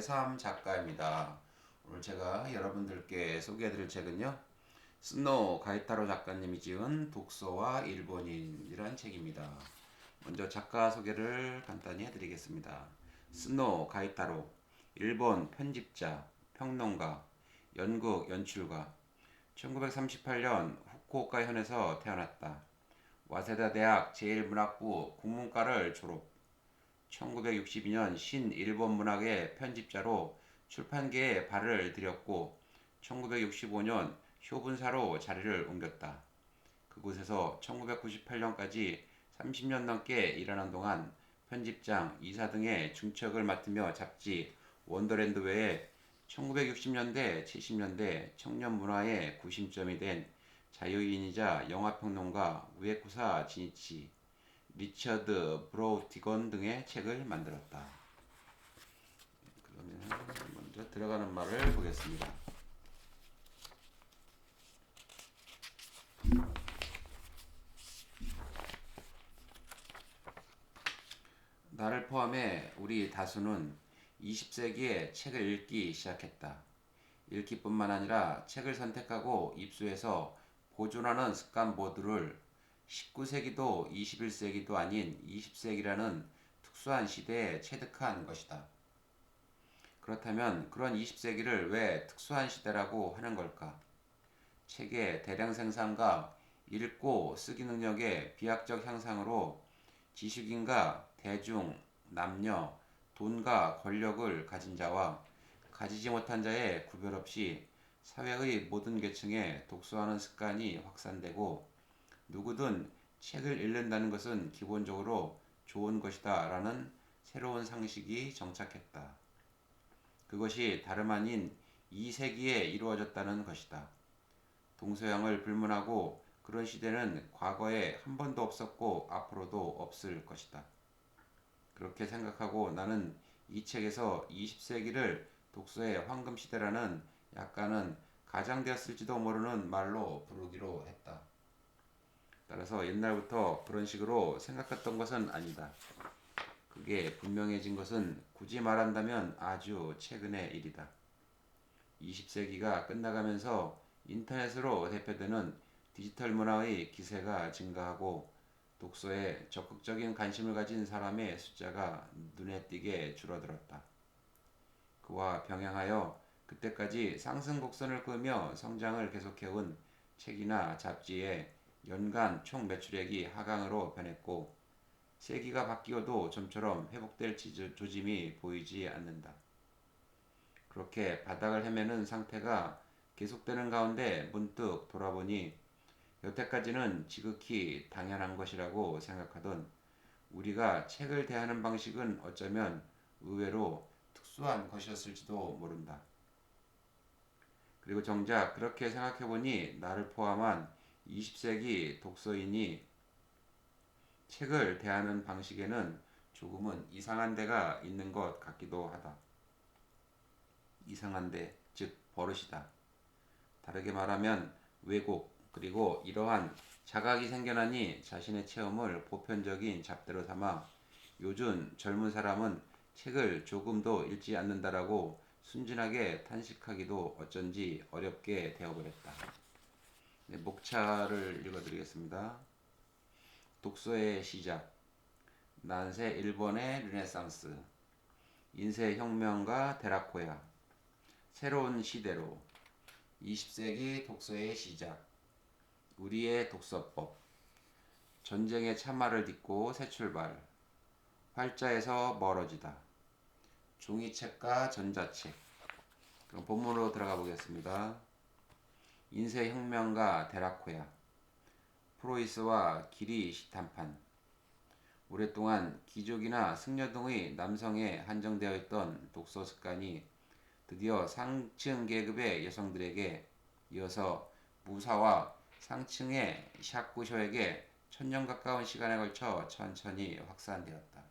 최삼 작가입니다. 오늘 제가 여러분들께 소개해드릴 책은요, 스노우 가이타로 작가님이 지은 독서와 일본인이란 책입니다. 먼저 작가 소개를 간단히 해드리겠습니다. 스노우 가이타로, 일본 편집자, 평론가, 연극 연출가, 1938년 후쿠오카 현에서 태어났다. 와세다 대학 제1문학부 국문과를 졸업. 1962년 신일본 문학의 편집자로 출판계에 발을 들였고 1965년 효분사로 자리를 옮겼다. 그곳에서 1998년까지 30년 넘게 일하는 동안 편집장, 이사 등의 중책을 맡으며 잡지 원더랜드 외에 1960년대, 70년대 청년 문화의 구심점이 된 자유인이자 영화평론가 우에쿠사 지니치, 리처드 브로우티건 등의 책을 만들었다. 그러면 먼저 들어가는 말을 보겠습니다. 나를 포함해 우리 다수는 20세기에 책을 읽기 시작했다. 읽기뿐만 아니라 책을 선택하고 입수해서 보존하는 습관 모두를 19세기도 21세기도 아닌 20세기라는 특수한 시대에 체득한 것이다. 그렇다면 그런 20세기를 왜 특수한 시대라고 하는 걸까? 책의 대량 생산과 읽고 쓰기 능력의 비약적 향상으로 지식인과 대중, 남녀, 돈과 권력을 가진 자와 가지지 못한 자의 구별 없이 사회의 모든 계층에 독서하는 습관이 확산되고 누구든 책을 읽는다는 것은 기본적으로 좋은 것이다 라는 새로운 상식이 정착했다. 그것이 다름 아닌 2세기에 이루어졌다는 것이다. 동서양을 불문하고 그런 시대는 과거에 한 번도 없었고 앞으로도 없을 것이다. 그렇게 생각하고 나는 이 책에서 20세기를 독서의 황금 시대라는 약간은 가장되었을지도 모르는 말로 부르기로 했다. 따라서 옛날부터 그런 식으로 생각했던 것은 아니다. 그게 분명해진 것은 굳이 말한다면 아주 최근의 일이다. 20세기가 끝나가면서 인터넷으로 대표되는 디지털 문화의 기세가 증가하고 독서에 적극적인 관심을 가진 사람의 숫자가 눈에 띄게 줄어들었다. 그와 병행하여 그때까지 상승 곡선을 그으며 성장을 계속해온 책이나 잡지의 연간 총 매출액이 하강으로 변했고 세기가 바뀌어도 좀처럼 회복될 조짐이 보이지 않는다. 그렇게 바닥을 헤매는 상태가 계속되는 가운데 문득 돌아보니 여태까지는 지극히 당연한 것이라고 생각하던 우리가 책을 대하는 방식은 어쩌면 의외로 특수한 것이었을지도 모른다. 그리고 정작 그렇게 생각해보니 나를 포함한 20세기 독서인이 책을 대하는 방식에는 조금은 이상한 데가 있는 것 같기도 하다. 이상한 데, 즉 버릇이다. 다르게 말하면 왜곡, 그리고 이러한 자각이 생겨나니 자신의 체험을 보편적인 잣대로 삼아 요즘 젊은 사람은 책을 조금도 읽지 않는다라고 순진하게 탄식하기도 어쩐지 어렵게 되어버렸다. 네, 목차를 읽어드리겠습니다. 독서의 시작, 난세 일본의 르네상스, 인쇄혁명가 데라코야, 새로운 시대로, 20세기 독서의 시작, 우리의 독서법, 전쟁의 참화를 딛고 새 출발, 활자에서 멀어지다, 종이책과 전자책. 그럼 본문으로 들어가 보겠습니다. 인쇄혁명가 데라코야, 프로이스와 길이 시탄판. 오랫동안 귀족이나 승려 등의 남성에 한정되어 있던 독서 습관이 드디어 상층 계급의 여성들에게 이어서 무사와 상층의 샤쿠쇼에게 1000년 가까운 시간에 걸쳐 천천히 확산되었다.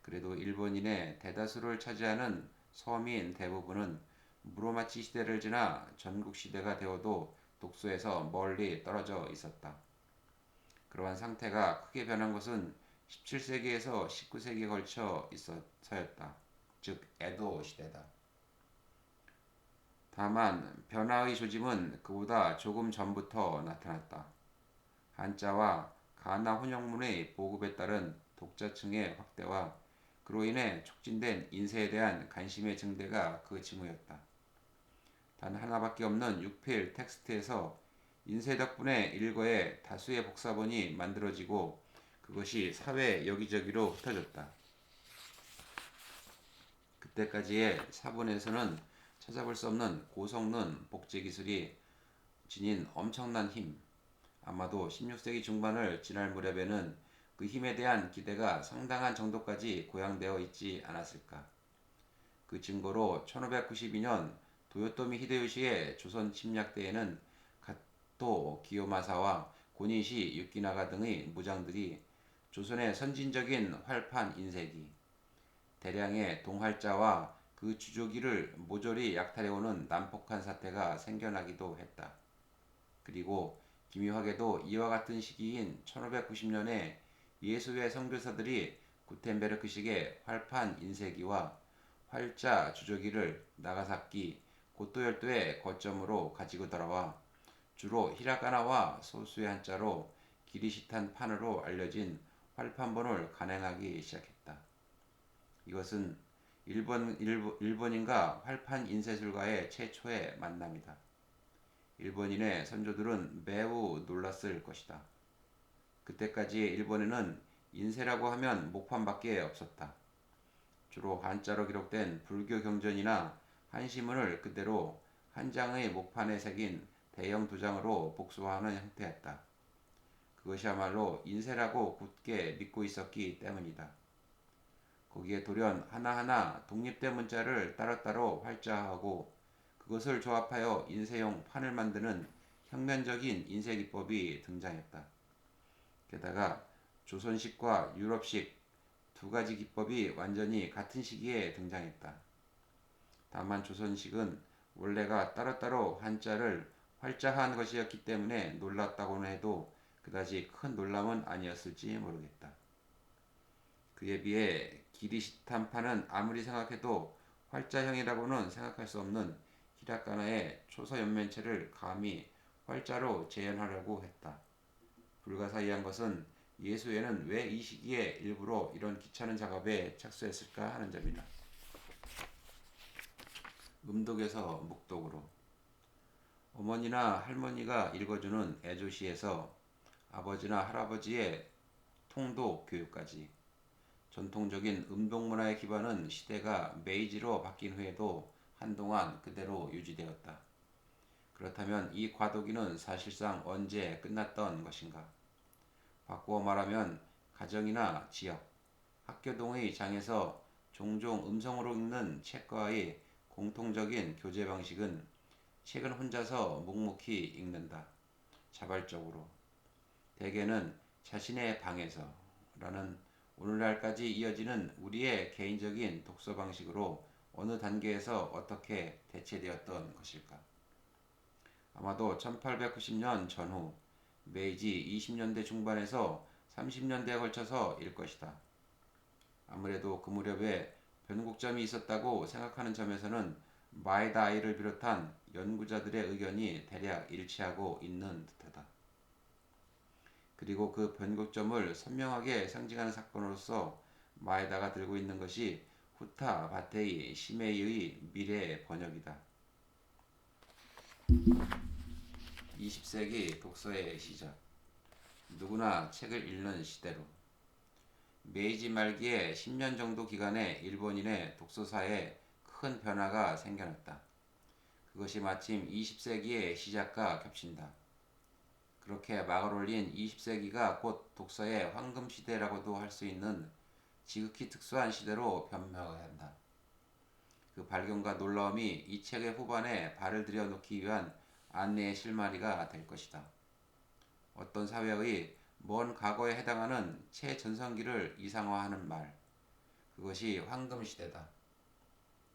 그래도 일본인의 대다수를 차지하는 서민 대부분은 무로마치 시대를 지나 전국시대가 되어도 독서에서 멀리 떨어져 있었다. 그러한 상태가 크게 변한 것은 17세기에서 19세기에 걸쳐 있어서였다. 즉 에도 시대다. 다만 변화의 조짐은 그보다 조금 전부터 나타났다. 한자와 가나 혼용문의 보급에 따른 독자층의 확대와 그로 인해 촉진된 인쇄에 대한 관심의 증대가 그 징후였다. 단 하나밖에 없는 6필 텍스트에서 인쇄 덕분에 일거에 다수의 복사본이 만들어지고 그것이 사회 여기저기로 흩어졌다. 그때까지의 사본에서는 찾아볼 수 없는 고성능 복제 기술이 지닌 엄청난 힘, 아마도 16세기 중반을 지날 무렵에는 그 힘에 대한 기대가 상당한 정도까지 고양되어 있지 않았을까. 그 증거로 1592년 도요토미 히데요시의 조선 침략 때에는 가토 기요마사와 고니시 유키나가 등의 무장들이 조선의 선진적인 활판 인쇄기, 대량의 동활자와 그 주조기를 모조리 약탈해오는 난폭한 사태가 생겨나기도 했다. 그리고 기묘하게도 이와 같은 시기인 1590년에 예수의 선교사들이 구텐베르크식의 활판 인쇄기와 활자 주조기를 나가사키 고토열도의 거점으로 가지고 돌아와 주로 히라가나와 소수의 한자로 기리시탄 판으로 알려진 활판본을 간행하기 시작했다. 이것은 일본인과 활판 인쇄술가의 최초의 만남이다. 일본인의 선조들은 매우 놀랐을 것이다. 그때까지 일본에는 인쇄라고 하면 목판밖에 없었다. 주로 한자로 기록된 불교 경전이나 한시문을 그대로 한 장의 목판에 새긴 대형 도장으로 복수하는 형태였다. 그것이야말로 인쇄라고 굳게 믿고 있었기 때문이다. 거기에 돌연 하나하나 독립된 문자를 따로따로 활자하고 그것을 조합하여 인쇄용 판을 만드는 혁명적인 인쇄 기법이 등장했다. 게다가 조선식과 유럽식 두 가지 기법이 완전히 같은 시기에 등장했다. 다만 조선식은 원래가 따로따로 한자를 활자한 것이었기 때문에 놀랐다고는 해도 그다지 큰 놀람은 아니었을지 모르겠다. 그에 비해 기리시탄파는 아무리 생각해도 활자형이라고는 생각할 수 없는 히라가나의 초서 연면체를 감히 활자로 재현하려고 했다. 불가사의한 것은 예수에는 왜 이 시기에 일부러 이런 귀찮은 작업에 착수했을까 하는 점이다. 음독에서 묵독으로 어머니나 할머니가 읽어주는 애조시에서 아버지나 할아버지의 통독 교육까지 전통적인 음독 문화의 기반은 시대가 메이지로 바뀐 후에도 한동안 그대로 유지되었다. 그렇다면 이 과도기는 사실상 언제 끝났던 것인가? 바꾸어 말하면 가정이나 지역, 학교 등의 장에서 종종 음성으로 읽는 책과의 공통적인 교재 방식은 책은 혼자서 묵묵히 읽는다. 자발적으로. 대개는 자신의 방에서 라는 오늘날까지 이어지는 우리의 개인적인 독서 방식으로 어느 단계에서 어떻게 대체되었던 것일까? 아마도 1890년 전후 메이지 20년대 중반에서 30년대에 걸쳐서 일 것이다. 아무래도 그 무렵에 변곡점이 있었다고 생각하는 점에서는 마에다 아이를 비롯한 연구자들의 의견이 대략 일치하고 있는 듯하다. 그리고 그 변곡점을 선명하게 상징하는 사건으로서 마에다가 들고 있는 것이 후타 바테이 시메이의 미래 번역이다. 20세기 독서의 시작. 누구나 책을 읽는 시대로. 메이지 말기에 10년 정도 기간에 일본인의 독서사에 큰 변화가 생겨났다. 그것이 마침 20세기의 시작과 겹친다. 그렇게 막을 올린 20세기가 곧 독서의 황금 시대라고도 할 수 있는 지극히 특수한 시대로 변명해야 한다. 그 발견과 놀라움이 이 책의 후반에 발을 들여놓기 위한 안내의 실마리가 될 것이다. 어떤 사회의 먼 과거에 해당하는 최전성기를 이상화하는 말, 그것이 황금시대다.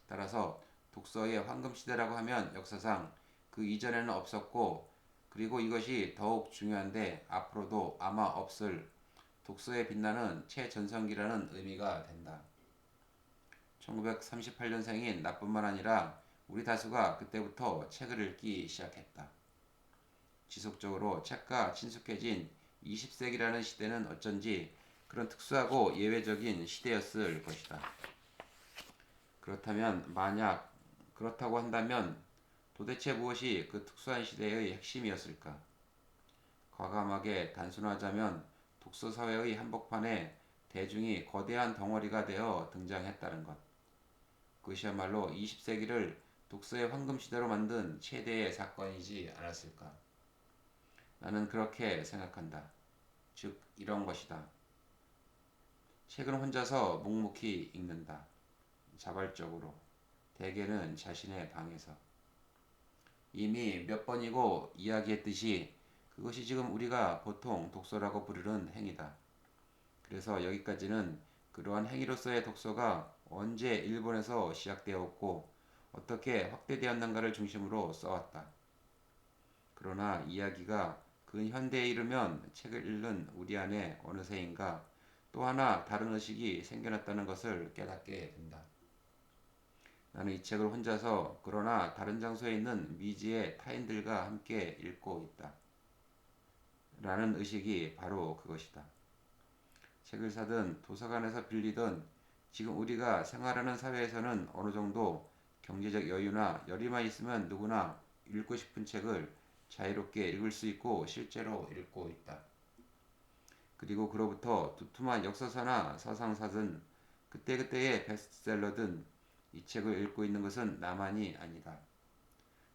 따라서 독서의 황금시대라고 하면 역사상 그 이전에는 없었고 그리고 이것이 더욱 중요한데 앞으로도 아마 없을 독서에 빛나는 최전성기라는 의미가 된다. 1938년생인 나뿐만 아니라 우리 다수가 그때부터 책을 읽기 시작했다. 지속적으로 책과 친숙해진 20세기라는 시대는 어쩐지 그런 특수하고 예외적인 시대였을 것이다. 그렇다고 한다면 도대체 무엇이 그 특수한 시대의 핵심이었을까? 과감하게 단순화하자면 독서 사회의 한복판에 대중이 거대한 덩어리가 되어 등장했다는 것. 그것이야말로 20세기를 독서의 황금시대로 만든 최대의 사건이지 않았을까? 나는 그렇게 생각한다. 즉, 이런 것이다. 책은 혼자서 묵묵히 읽는다. 자발적으로. 대개는 자신의 방에서. 이미 몇 번이고 이야기했듯이 그것이 지금 우리가 보통 독서라고 부르는 행위다. 그래서 여기까지는 그러한 행위로서의 독서가 언제 일본에서 시작되었고 어떻게 확대되었는가를 중심으로 써왔다. 그러나 이야기가 근현대에 이르면 책을 읽는 우리 안에 어느새인가 또 하나 다른 의식이 생겨났다는 것을 깨닫게 된다. 나는 이 책을 혼자서 그러나 다른 장소에 있는 미지의 타인들과 함께 읽고 있다. 라는 의식이 바로 그것이다. 책을 사든 도서관에서 빌리든 지금 우리가 생활하는 사회에서는 어느 정도 경제적 여유나 열의만 있으면 누구나 읽고 싶은 책을 자유롭게 읽을 수 있고 실제로 읽고 있다. 그리고 그로부터 두툼한 역사서나 서상사든 그때그때의 베스트셀러든 이 책을 읽고 있는 것은 나만이 아니다.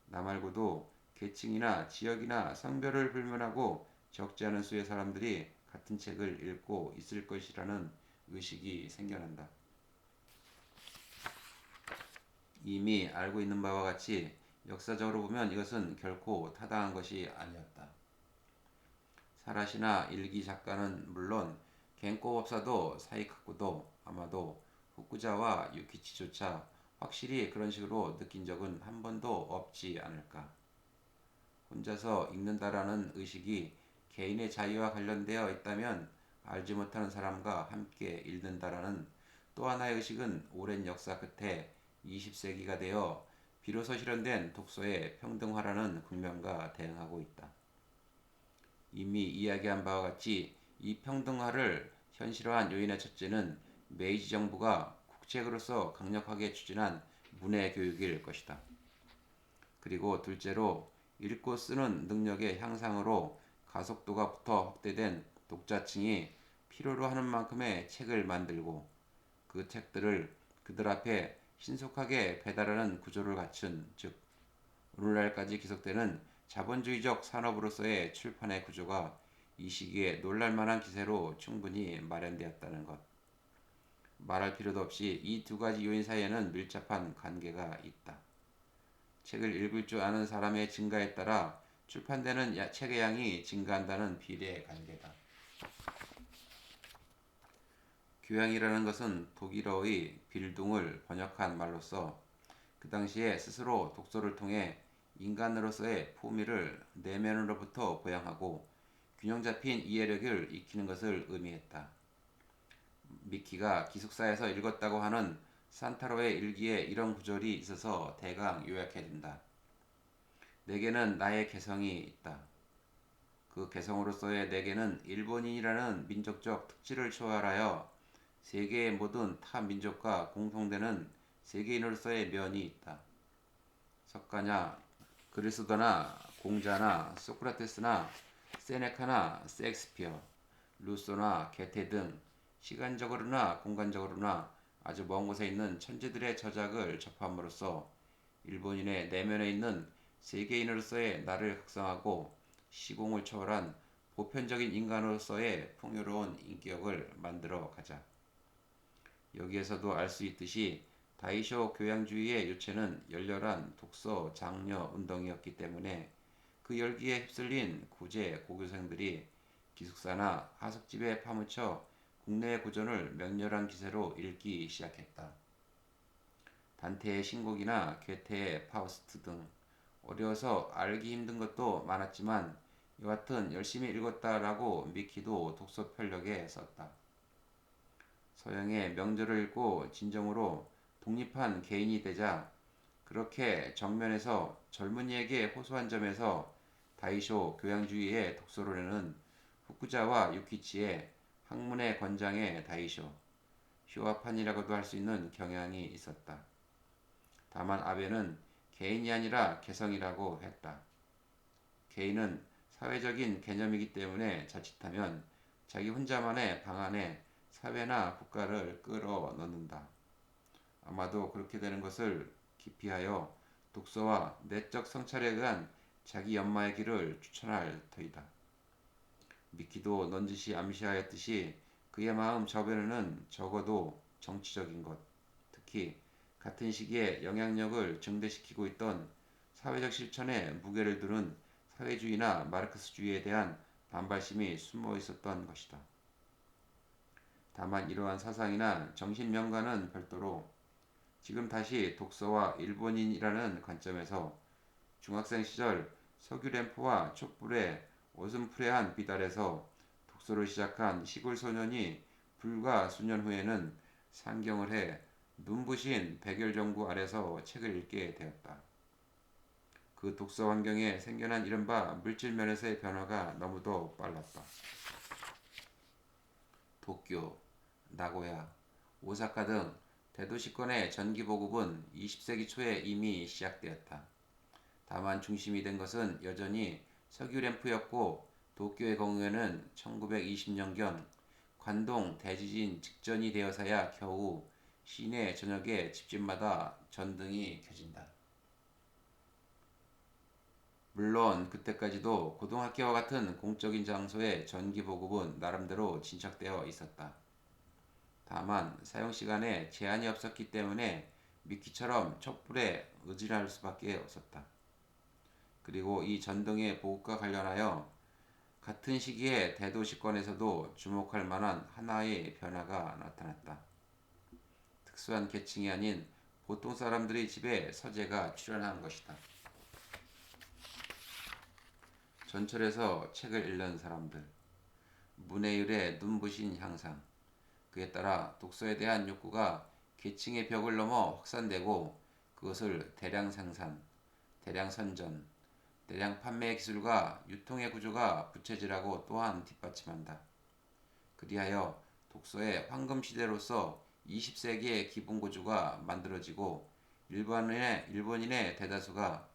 나 말고도 계층이나 지역이나 성별을 불문하고 적지 않은 수의 사람들이 같은 책을 읽고 있을 것이라는 의식이 생겨난다. 이미 알고 있는 바와 같이 역사적으로 보면 이것은 결코 타당한 것이 아니었다. 사라시나 일기 작가는 물론 겐코 법사도 사이카쿠도 아마도 후쿠자와 유키치조차 확실히 그런 식으로 느낀 적은 한 번도 없지 않을까. 혼자서 읽는다라는 의식이 개인의 자유와 관련되어 있다면 알지 못하는 사람과 함께 읽는다라는 또 하나의 의식은 오랜 역사 끝에 20세기가 되어 비로소 실현된 독서의 평등화라는 국면과 대응하고 있다. 이미 이야기한 바와 같이 이 평등화를 현실화한 요인의 첫째는 메이지 정부가 국책으로서 강력하게 추진한 문해 교육일 것이다. 그리고 둘째로 읽고 쓰는 능력의 향상으로 가속도가 붙어 확대된 독자층이 필요로 하는 만큼의 책을 만들고 그 책들을 그들 앞에 신속하게 배달하는 구조를 갖춘, 즉 오늘날까지 계속되는 자본주의적 산업으로서의 출판의 구조가 이 시기에 놀랄만한 기세로 충분히 마련되었다는 것. 말할 필요도 없이 이 두 가지 요인 사이에는 밀접한 관계가 있다. 책을 읽을 줄 아는 사람의 증가에 따라 출판되는 책의 양이 증가한다는 비례 관계다. 교양이라는 것은 독일어의 빌둥을 번역한 말로서 그 당시에 스스로 독서를 통해 인간으로서의 품위를 내면으로부터 보양하고 균형 잡힌 이해력을 익히는 것을 의미했다. 미키가 기숙사에서 읽었다고 하는 산타로의 일기에 이런 구절이 있어서 대강 요약해둔다. 내게는 나의 개성이 있다. 그 개성으로서의 내게는 일본인이라는 민족적 특질을 초월하여 세계의 모든 타 민족과 공통되는 세계인으로서의 면이 있다. 석가냐, 그리스도나 공자나 소크라테스나 세네카나 셰익스피어, 루소나 게테 등 시간적으로나 공간적으로나 아주 먼 곳에 있는 천재들의 저작을 접함으로써 일본인의 내면에 있는 세계인으로서의 나를 각성하고 시공을 초월한 보편적인 인간으로서의 풍요로운 인격을 만들어 가자. 여기에서도 알 수 있듯이 다이쇼 교양주의의 유체는 열렬한 독서 장려 운동이었기 때문에 그 열기에 휩쓸린 구제 고교생들이 기숙사나 하숙집에 파묻혀 국내의 고전을 맹렬한 기세로 읽기 시작했다. 단테의 신곡이나 괴테의 파우스트 등 어려워서 알기 힘든 것도 많았지만 여하튼 열심히 읽었다라고 미키도 독서 편력에 썼다. 서양의 명절을 읽고 진정으로 독립한 개인이 되자 그렇게 정면에서 젊은이에게 호소한 점에서 다이쇼 교양주의의 독서론에는 후쿠자와 유키치의 학문의 권장의 다이쇼, 쇼와판이라고도 할 수 있는 경향이 있었다. 다만 아베는 개인이 아니라 개성이라고 했다. 개인은 사회적인 개념이기 때문에 자칫하면 자기 혼자만의 방 안에 사회나 국가를 끌어 넣는다. 아마도 그렇게 되는 것을 기피하여 독서와 내적 성찰에 의한 자기 연마의 길을 추천할 터이다. 미키도 넌지시 암시하였듯이 그의 마음 저변에는 적어도 정치적인 것, 특히 같은 시기에 영향력을 증대시키고 있던 사회적 실천에 무게를 두는 사회주의나 마르크스주의에 대한 반발심이 숨어 있었던 것이다. 다만 이러한 사상이나 정신명과는 별도로 지금 다시 독서와 일본인이라는 관점에서 중학생 시절 석유램프와 촛불의 오슴푸레한 빛 아래서 독서를 시작한 시골 소년이 불과 수년 후에는 상경을 해 눈부신 백열전구 아래서 책을 읽게 되었다. 그 독서 환경에 생겨난 이른바 물질 면에서의 변화가 너무도 빨랐다. 도쿄, 나고야, 오사카 등 대도시권의 전기 보급은 20세기 초에 이미 시작되었다. 다만 중심이 된 것은 여전히 석유 램프였고 도쿄의 경우에는 1920년경 관동 대지진 직전이 되어서야 겨우 시내 저녁에 집집마다 전등이 켜진다. 물론 그때까지도 고등학교와 같은 공적인 장소의 전기 보급은 나름대로 진척되어 있었다. 다만 사용시간에 제한이 없었기 때문에 미끼처럼 촛불에 의존할 수밖에 없었다. 그리고 이 전등의 보급과 관련하여 같은 시기에 대도시권에서도 주목할 만한 하나의 변화가 나타났다. 특수한 계층이 아닌 보통 사람들의 집에 서재가 출현한 것이다. 전철에서 책을 읽는 사람들, 문해율의 눈부신 향상, 그에 따라 독서에 대한 욕구가 계층의 벽을 넘어 확산되고 그것을 대량 생산, 대량 선전, 대량 판매 기술과 유통의 구조가 부채질하고 또한 뒷받침한다. 그리하여 독서의 황금 시대로서 20세기의 기본 구조가 만들어지고 일본인의 대다수가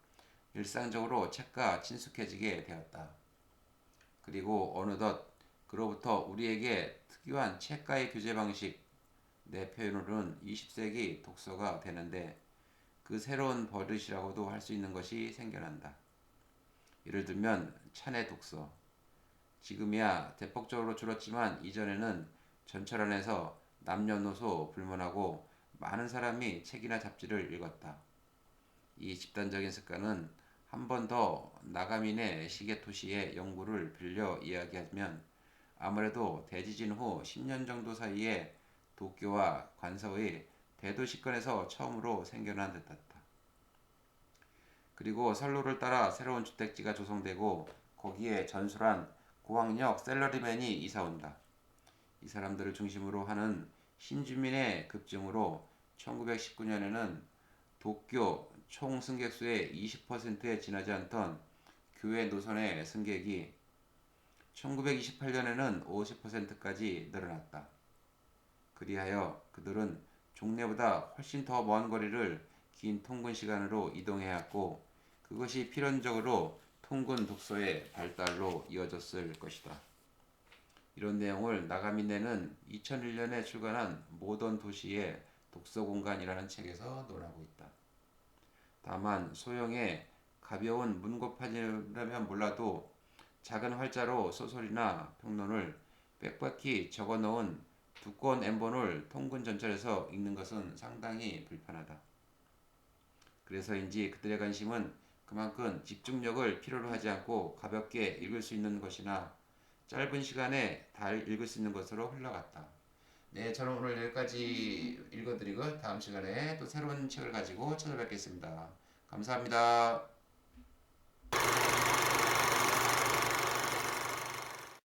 일상적으로 책과 친숙해지게 되었다. 그리고 어느덧 그로부터 우리에게 특유한 책과의 교제 방식, 내 표현으로는 20세기 독서가 되는데 그 새로운 버릇이라고도 할 수 있는 것이 생겨난다. 예를 들면 찬의 독서. 지금이야 대폭적으로 줄었지만 이전에는 전철 안에서 남녀노소 불문하고 많은 사람이 책이나 잡지를 읽었다. 이 집단적인 습관은 한 번 더 나가민의 시게토시의 연구를 빌려 이야기하면 아무래도 대지진 후 10년 정도 사이에 도쿄와 관서의 대도시권에서 처음으로 생겨난 듯했다. 그리고 선로를 따라 새로운 주택지가 조성되고 거기에 전술한 고학력 셀러리맨이 이사온다. 이 사람들을 중심으로 하는 신주민의 급증으로 1919년에는 도쿄 총 승객수의 20%에 지나지 않던 교외 노선의 승객이 1928년에는 50%까지 늘어났다. 그리하여 그들은 종래보다 훨씬 더 먼 거리를 긴 통근 시간으로 이동해야 했고 그것이 필연적으로 통근 독서의 발달로 이어졌을 것이다. 이런 내용을 나가미네는 2001년에 출간한 모던 도시의 독서 공간이라는 책에서 논하고 있다. 다만 소형의 가벼운 문고판이라면 몰라도 작은 활자로 소설이나 평론을 빽빽히 적어놓은 두꺼운 엠본을 통근 전철에서 읽는 것은 상당히 불편하다. 그래서인지 그들의 관심은 그만큼 집중력을 필요로 하지 않고 가볍게 읽을 수 있는 것이나 짧은 시간에 다 읽을 수 있는 것으로 흘러갔다. 네, 저는 오늘 여기까지 읽어드리고 다음 시간에 또 새로운 책을 가지고 찾아뵙겠습니다. 감사합니다.